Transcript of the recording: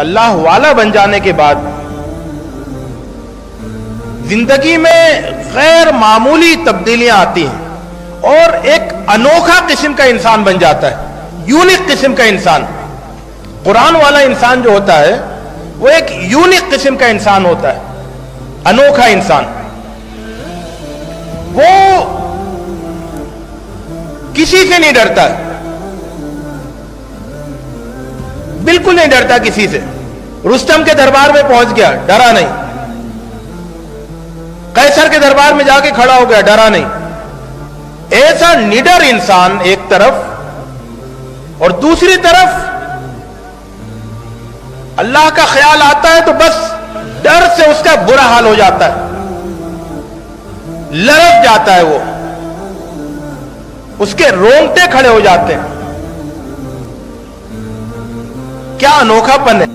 اللہ والا بن جانے کے بعد زندگی میں غیر معمولی تبدیلیاں آتی ہیں اور ایک انوکھا قسم کا انسان بن جاتا ہے، یونیک قسم کا انسان۔ قرآن والا انسان جو ہوتا ہے وہ ایک یونیک قسم کا انسان ہوتا ہے، انوکھا انسان۔ وہ کسی سے نہیں ڈرتا ہے، بالکل نہیں ڈرتا کسی سے۔ رستم کے دربار میں پہنچ گیا، ڈرا نہیں۔ قیصر کے دربار میں جا کے کھڑا ہو گیا، ڈرا نہیں۔ ایسا نڈر انسان ایک طرف، اور دوسری طرف اللہ کا خیال آتا ہے تو بس ڈر سے اس کا برا حال ہو جاتا ہے، لرز جاتا ہے، وہ اس کے رونگٹے کھڑے ہو جاتے ہیں۔ کیا انوکھا پن ہے!